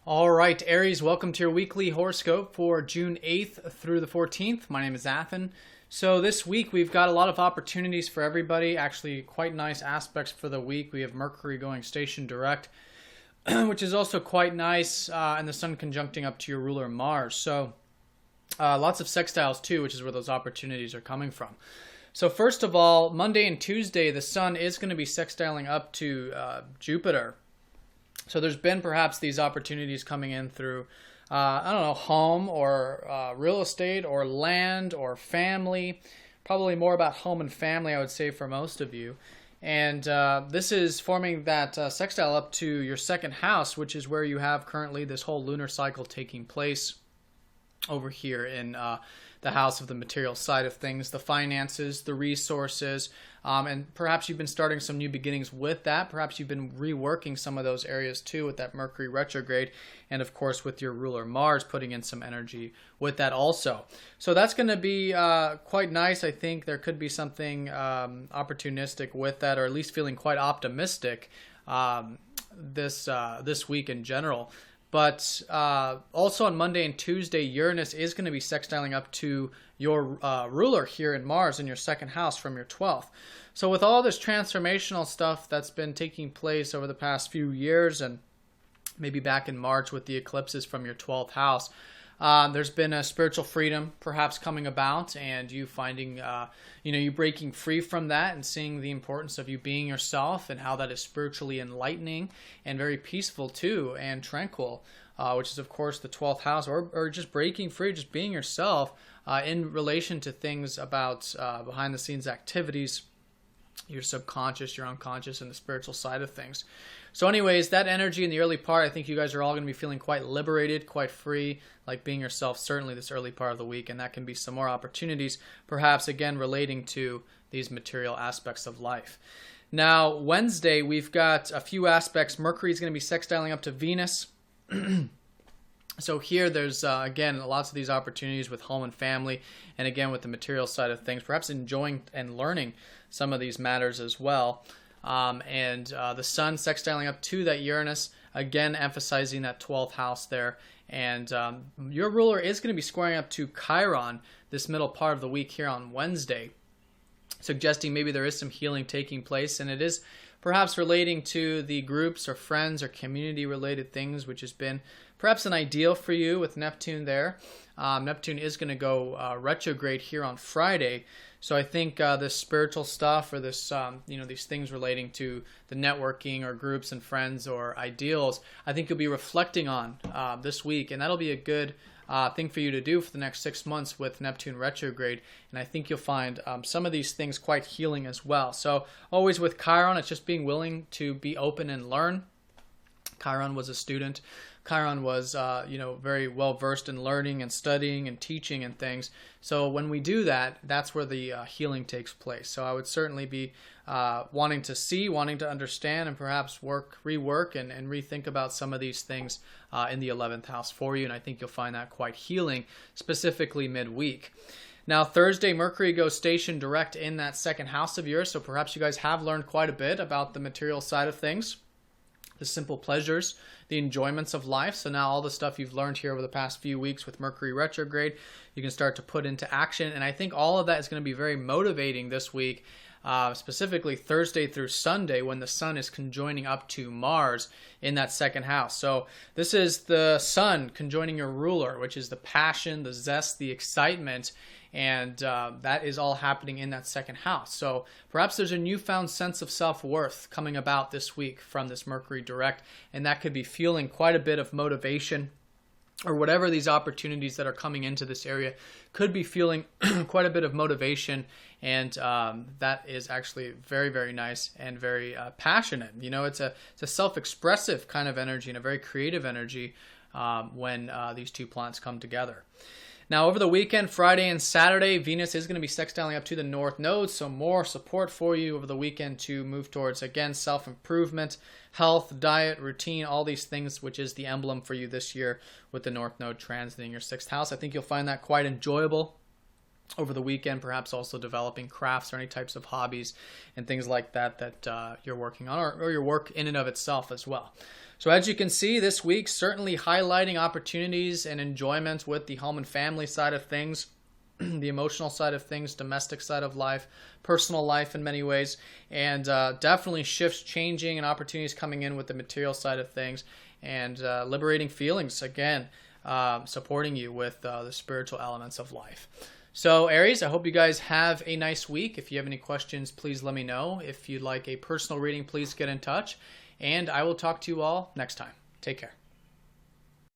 All right, Aries, welcome to your weekly horoscope for June 8th through the 14th. My name is Athen. So this week we've got a lot of opportunities for everybody, actually quite nice aspects for the week. We have Mercury going station direct, which is also quite nice, and the sun conjuncting up to your ruler Mars. So lots of sextiles too, which is where those opportunities are coming from. So first of all, Monday and Tuesday, the sun is going to be sextiling up to Jupiter. So there's been perhaps these opportunities coming in through, I don't know, home or real estate or land or family. Probably more about home and family, I would say, for most of you. And this is forming that sextile up to your second house, which is where you have currently this whole lunar cycle taking place over here in the house of the material side of things, the finances, the resources, and perhaps you've been starting some new beginnings with that. Perhaps you've been reworking some of those areas too with that Mercury retrograde, and of course with your ruler Mars putting in some energy with that also. So that's going to be quite nice. I think there could be something opportunistic with that, or at least feeling quite optimistic this week in general. But also on Monday and Tuesday, Uranus is going to be sextiling up to your ruler here in Mars in your second house from your 12th. So with all this transformational stuff that's been taking place over the past few years, and maybe back in March with the eclipses from your 12th house, there's been a spiritual freedom perhaps coming about, and you finding, you breaking free from that and seeing the importance of you being yourself and how that is spiritually enlightening and very peaceful too and tranquil, which is of course the 12th house, or just breaking free, just being yourself in relation to things about behind the scenes activities, your subconscious, your unconscious, and the spiritual side of things. So anyways, that energy in the early part, I think you guys are all going to be feeling quite liberated, quite free, like being yourself, certainly this early part of the week, and that can be some more opportunities, perhaps again relating to these material aspects of life. Now, Wednesday, we've got a few aspects. Mercury is going to be sextiling up to Venus. So here there's, again, lots of these opportunities with home and family, and again with the material side of things, perhaps enjoying and learning some of these matters as well. And the sun sextiling up to that Uranus, again emphasizing that 12th house there. And your ruler is going to be squaring up to Chiron this middle part of the week here on Wednesday, suggesting maybe there is some healing taking place, and it is perhaps relating to the groups or friends or community related things, which has been perhaps an ideal for you with Neptune there. Neptune is going to go retrograde here on Friday. So I think this spiritual stuff, or this, these things relating to the networking or groups and friends or ideals, I think you'll be reflecting on this week, and that'll be a good thing for you to do for the next 6 months with Neptune retrograde. And I think you'll find some of these things quite healing as well. So always with Chiron, it's just being willing to be open and learn. Chiron was a student. Chiron was, very well versed in learning and studying and teaching and things. So when we do that, that's where the healing takes place. So I would certainly be wanting to understand, and perhaps rework, and rethink about some of these things in the 11th house for you. And I think you'll find that quite healing, specifically midweek. Now, Thursday, Mercury goes station direct in that second house of yours. So perhaps you guys have learned quite a bit about the material side of things, the simple pleasures, the enjoyments of life. So now all the stuff you've learned here over the past few weeks with Mercury retrograde, you can start to put into action. And I think all of that is going to be very motivating this week, specifically Thursday through Sunday, when the sun is conjoining up to Mars in that second house. So this is the sun conjoining your ruler, which is the passion, the zest, the excitement, and that is all happening in that second house. So perhaps there's a newfound sense of self-worth coming about this week from this Mercury direct, and that could be fueling quite a bit of motivation, or whatever these opportunities that are coming into this area could be fueling quite a bit of motivation. And that is actually very, very nice and very passionate. It's a self-expressive kind of energy and a very creative energy when these two planets come together. Now, over the weekend, Friday and Saturday, Venus is going to be sextiling up to the North Node, so more support for you over the weekend to move towards, again, self-improvement, health, diet, routine, all these things, which is the emblem for you this year with the North Node transiting your 6th house. I think you'll find that quite enjoyable. over the weekend, perhaps also developing crafts or any types of hobbies and things like that that you're working on, or your work in and of itself as well. So as you can see, this week certainly highlighting opportunities and enjoyments with the home and family side of things, the emotional side of things, domestic side of life, personal life in many ways, and definitely shifts changing and opportunities coming in with the material side of things, and liberating feelings, again, supporting you with the spiritual elements of life. So Aries, I hope you guys have a nice week. If you have any questions, please let me know. If you'd like a personal reading, please get in touch. And I will talk to you all next time. Take care.